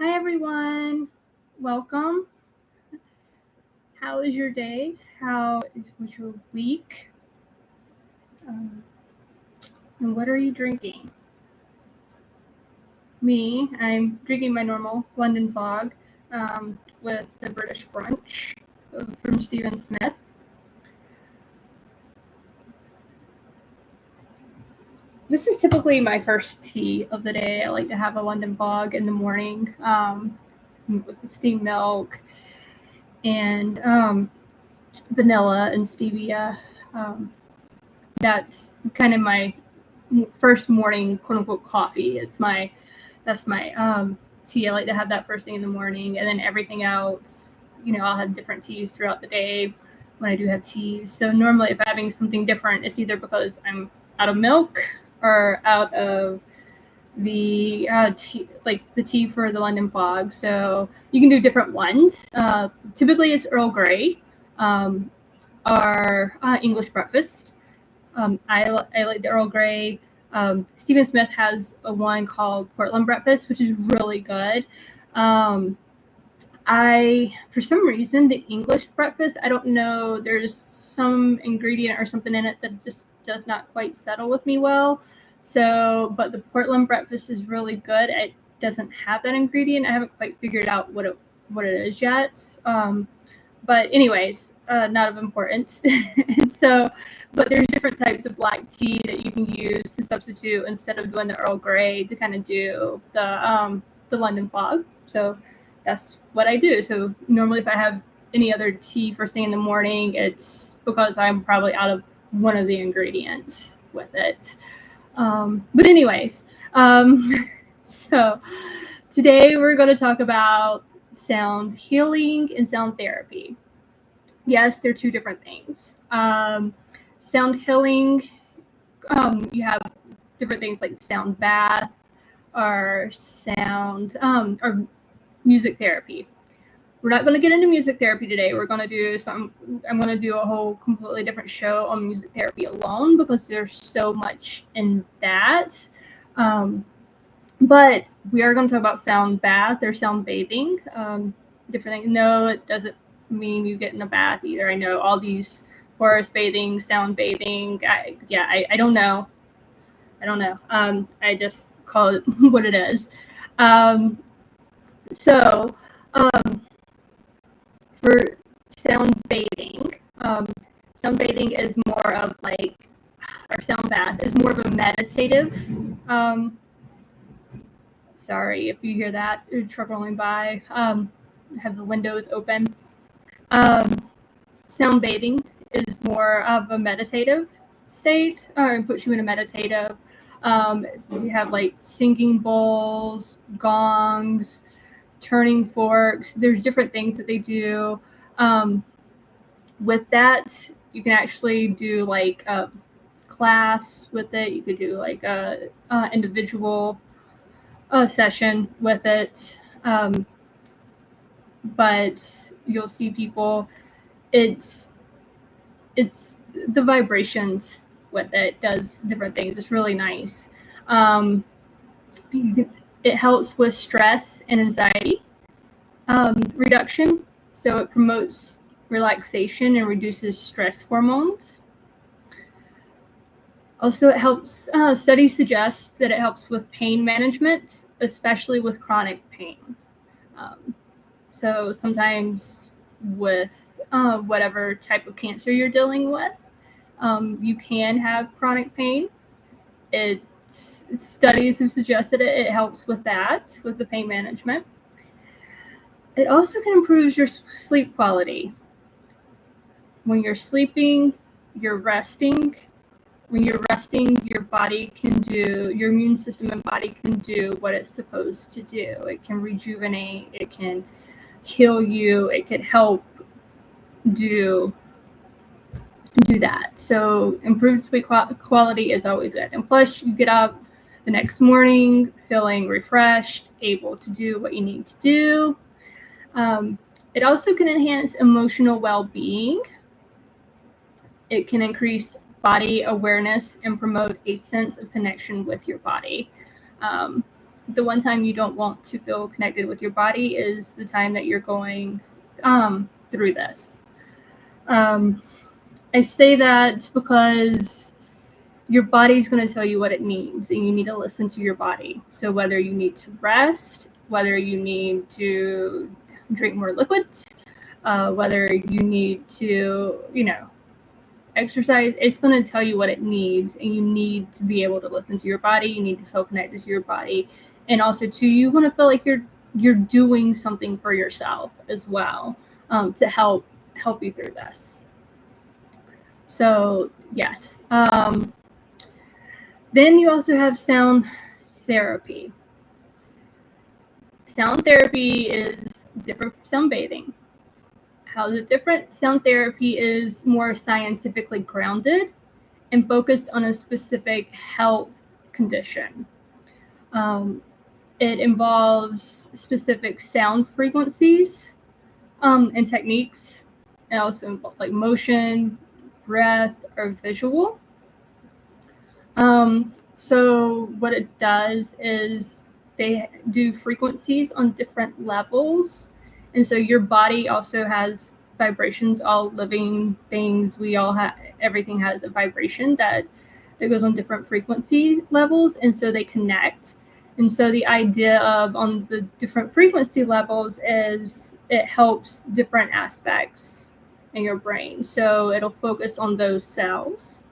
Hi, everyone. Welcome. How is your day? How was your week? Um, and what are you drinking? Me, I'm drinking my normal London Fog with the British Brunch from Stephen Smith. This is typically my first tea of the day. I like to have a London Fog in the morning with the steamed milk and vanilla and stevia. Um, that's kind of my first morning quote unquote coffee. That's my tea. I like to have that first thing in the morning, and then everything else, I'll have different teas throughout the day when I do have teas. So normally, if I'm having something different, it's either because I'm out of milk or out of the tea, like the tea for the London Fog. So you can do different ones. Typically, it's Earl Grey, or English breakfast. I like the Earl Grey. Stephen Smith has a one called Portland Breakfast, which is really good. For some reason, the English breakfast, I don't know, there's some ingredient or something in it that just does not quite settle with me well. So, but the Portland breakfast is really good. It doesn't have that ingredient. I haven't quite figured out what it is yet. But anyways, not of importance. And so, but there's different types of black tea that you can use to substitute instead of doing the Earl Grey to kind of do the London Fog. So that's what I do. So normally if I have any other tea first thing in the morning, it's because I'm probably out of one of the ingredients with it. But anyways, so today we're going to talk about sound healing and sound therapy. Yes, they're two different things. Sound healing, you have different things like sound bath or sound or music therapy. We're not going to get into music therapy today. We're going to do I'm going to do a whole completely different show on music therapy alone because there's so much in that. But we are going to talk about sound bath or sound bathing. Different things. No, it doesn't mean you get in a bath either. I know all these forest bathing, sound bathing. I don't know. I just call it what it is. So for sound bathing, sound bathing is more of like, or sound bath is more of a meditative. Sorry if you hear that truck rolling by. Have the windows open. Sound bathing is more of a meditative state, or it puts you in a meditative. You have like singing bowls, gongs, turning forks. There's different things that they do. With that, you can actually do like a class with it. You could do like a individual session with it. But you'll see people, it's the vibrations with it does different things. It's really nice. It helps with stress and anxiety reduction. So it promotes relaxation and reduces stress hormones. Also, it helps, studies suggest that it helps with pain management, especially with chronic pain. So sometimes with whatever type of cancer you're dealing with, you can have chronic pain. Studies have suggested it helps with that, with the pain management. It also can improve your sleep quality. When you're sleeping, you're resting. When you're resting, your immune system and body can do what it's supposed to do. It can rejuvenate, it can heal you, it could help do that. So improved sleep quality is always good. And plus, you get up the next morning feeling refreshed, able to do what you need to do. It also can enhance emotional well-being. It can increase body awareness and promote a sense of connection with your body. the one time you don't want to feel connected with your body is the time that you're going through this. I say that because your body's going to tell you what it needs, and you need to listen to your body. So whether you need to rest, whether you need to drink more liquids, whether you need to, exercise, it's going to tell you what it needs, and you need to be able to listen to your body. You need to feel connected to your body, and also too, you want to feel like you're doing something for yourself as well, to help you through this. So yes. Then you also have sound therapy. Sound therapy is different from sound bathing. How is it different? Sound therapy is more scientifically grounded and focused on a specific health condition. It involves specific sound frequencies and techniques. It also involves like motion, breath, or visual. So what it does is they do frequencies on different levels. And so your body also has vibrations. All living things, we all have, everything has a vibration that goes on different frequency levels. And so they connect. And so the idea of on the different frequency levels is it helps different aspects in your brain. So it'll focus on those cells.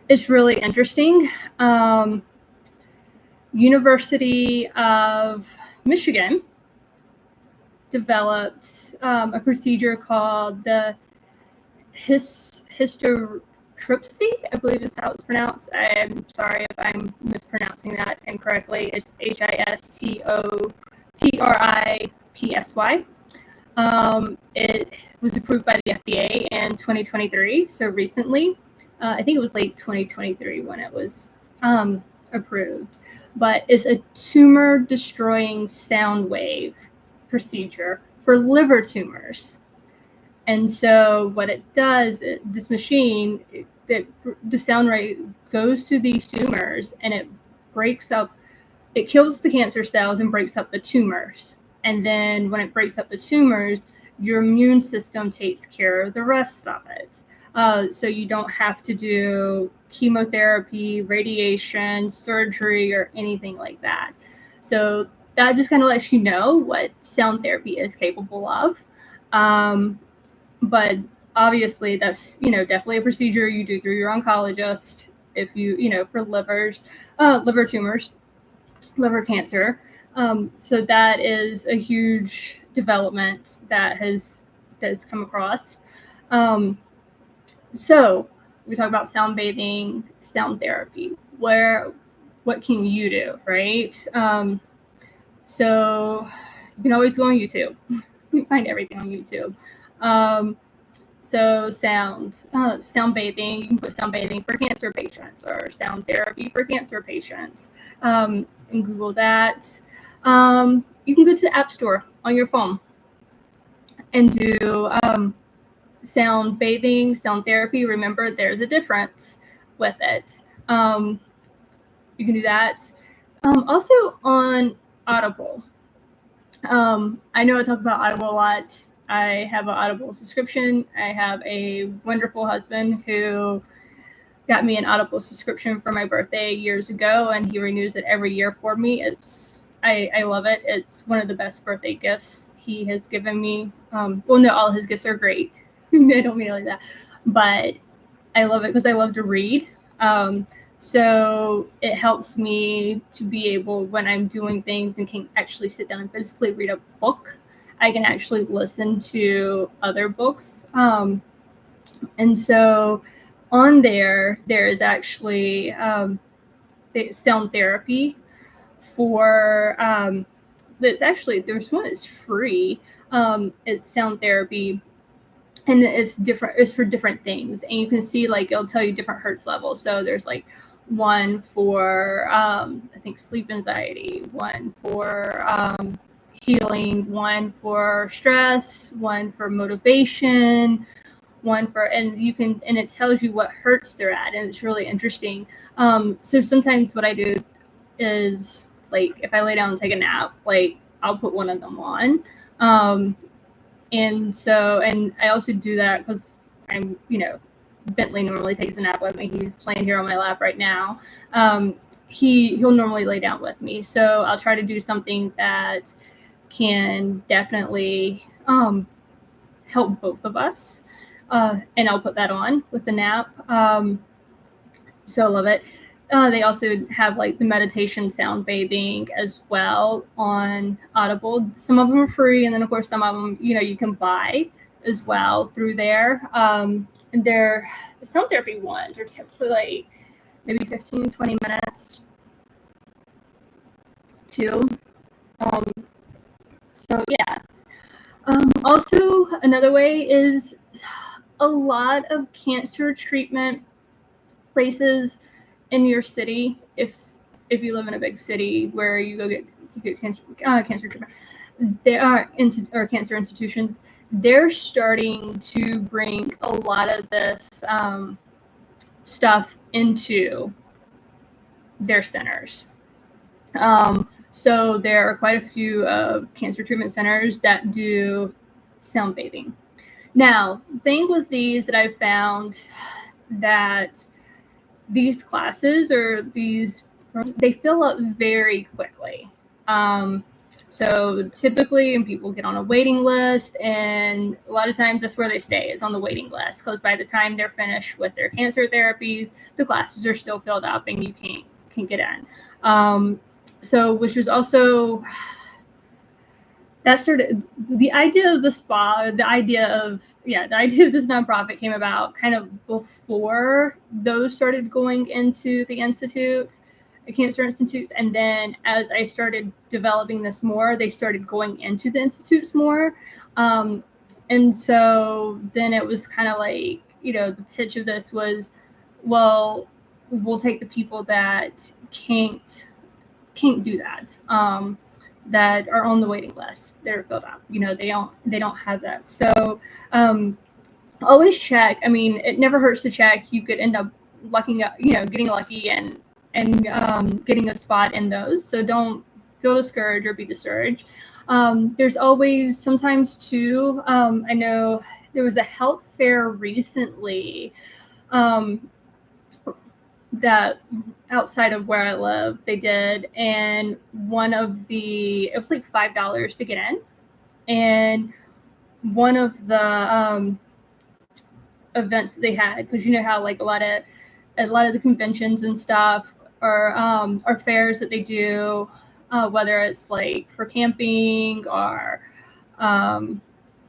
It's really interesting. University of Michigan developed a procedure called the histotripsy, I believe is how it's pronounced. I'm sorry if I'm mispronouncing that incorrectly. It's HISTOTRIPSY. It was approved by the FDA in 2023, so recently. I think it was late 2023 when it was approved. But it's a tumor-destroying sound wave procedure for liver tumors. And so what it does, this machine, the sound wave goes to these tumors, and it breaks up, it kills the cancer cells and breaks up the tumors. And then when it breaks up the tumors, your immune system takes care of the rest of it. So you don't have to do chemotherapy, radiation, surgery, or anything like that. So that just kind of lets you know what sound therapy is capable of. But obviously that's, definitely a procedure you do through your oncologist if you, for liver tumors, liver cancer. So that is a huge development that's come across. So we talk about sound bathing, sound therapy. What can you do, right? So you can always go on YouTube. You can find everything on YouTube. So sound bathing, you can put sound bathing for cancer patients or sound therapy for cancer patients, and Google that. You can go to the App Store on your phone and do sound bathing, sound therapy. Remember, there's a difference with it. You can do that. Also on Audible. I know I talk about Audible a lot. I have an Audible subscription. I have a wonderful husband who got me an Audible subscription for my birthday years ago, and he renews it every year for me. I love it. It's one of the best birthday gifts he has given me. Well, no, all his gifts are great. I don't mean it like that, but I love it because I love to read. So it helps me to be able, when I'm doing things and can actually sit down and physically read a book, I can actually listen to other books. And so on there is actually sound therapy for, there's one that's free. It's sound therapy. And it's different. It's for different things, and you can see it'll tell you different hertz levels. So there's one for I think sleep anxiety, one for healing, one for stress, one for motivation, one for, and it tells you what hertz they're at, and it's really interesting. So sometimes what I do is like if I lay down and take a nap, like I'll put one of them on. And I also do that because I'm, Bentley normally takes a nap with me. He's laying here on my lap right now. He'll normally lay down with me. So I'll try to do something that can definitely help both of us. And I'll put that on with the nap. So I love it. They also have like the meditation sound bathing as well on Audible. Some of them are free, and then of course some of them, you can buy as well through there. And the sound therapy ones are typically like maybe 15, 20 minutes too. So yeah. Also, another way is a lot of cancer treatment places in your city, if you live in a big city where you get cancer treatment, there are cancer institutions. They're starting to bring a lot of this stuff into their centers. So there are quite a few cancer treatment centers that do sound bathing. Now, the thing with these that I've found that these classes they fill up very quickly. So typically, and people get on a waiting list, and a lot of times that's where they stay, is on the waiting list, because by the time they're finished with their cancer therapies, the classes are still filled up and you can't get in. So, which was also, that started, the idea of the spa, the idea of this nonprofit came about kind of before those started going into the institutes, the cancer institutes. And then as I started developing this more, they started going into the institutes more. And so then it was kind of like, the pitch of this was, well, we'll take the people that can't do that. That are on the waiting list, they're filled up. They don't have that. So always check. I mean, it never hurts to check. You could end up getting lucky and getting a spot in those. So don't feel discouraged or be discouraged. There's always sometimes too. I know there was a health fair recently. That outside of where I live, they did, and it was like $5 to get in, and one of the events they had, because you know how like a lot of the conventions and stuff are fairs that they do, whether it's like for camping or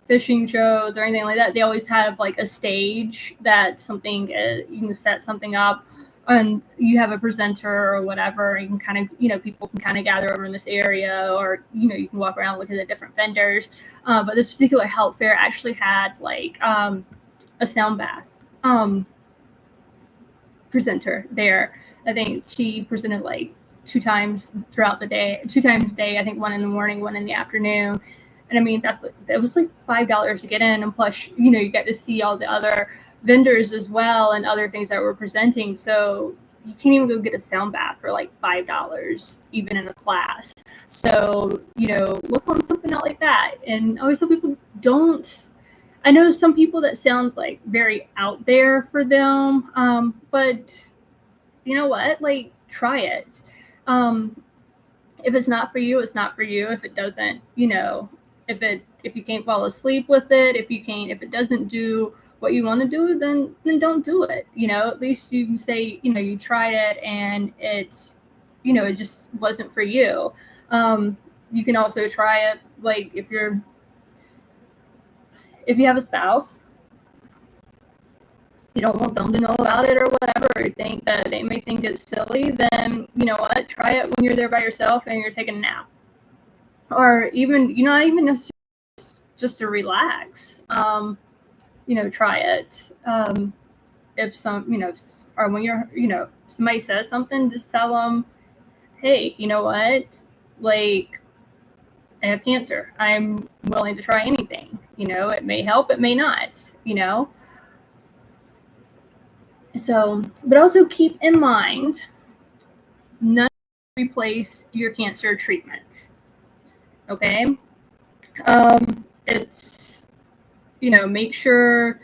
fishing shows or anything like that. They always have like a stage that you can set something up, and you have a presenter or whatever. You can kind of, people can kind of gather over in this area, or, you can walk around, look at the different vendors. But this particular health fair actually had like a sound bath presenter there. I think she presented like 2 times throughout the day, 2 times a day. I think one in the morning, one in the afternoon. And I mean, it was like $5 to get in. And plus, you get to see all the other vendors as well and other things that we're presenting. So you can't even go get a sound bath for like $5, even in a class. So, look on something out like that. And I always tell people, I know some people that sounds like very out there for them. But you know what? Like, try it. If it's not for you, it's not for you. If it doesn't, if you can't fall asleep with it, if it doesn't do what you want to do, then don't do it. At least you can say, you tried it and it just wasn't for you. You can also try it, like if you have a spouse, you don't want them to know about it or whatever, or you think that they may think it's silly, then you know what, try it when you're there by yourself and you're taking a nap, or even not even necessarily just to relax. Try it. If or when you're, somebody says something, just tell them, hey, you know what, like, I have cancer. I'm willing to try anything. It may help, it may not. So, but also keep in mind, none replace your cancer treatment. Okay? It's, make sure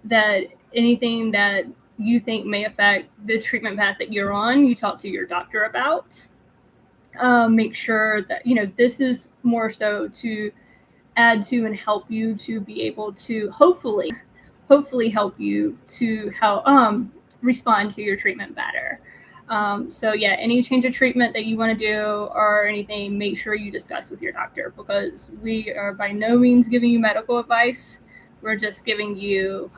that anything that you think may affect the treatment path that you're on, you talk to your doctor about. Make sure that, this is more so to add to and help you to be able to hopefully help you to respond to your treatment better. So yeah, any change of treatment that you want to do or anything, make sure you discuss with your doctor, because we are by no means giving you medical advice. We're just giving you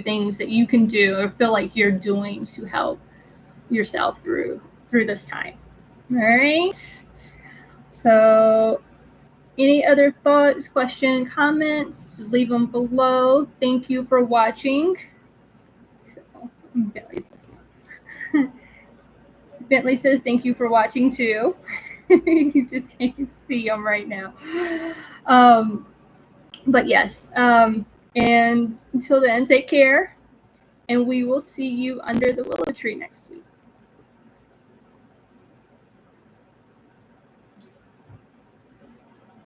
things that you can do or feel like you're doing to help yourself through this time. All right. So any other thoughts, questions, comments, leave them below. Thank you for watching. So, Bentley says thank you for watching too. You just can't see them right now. But yes, and until then, take care, and we will see you under the willow tree next week.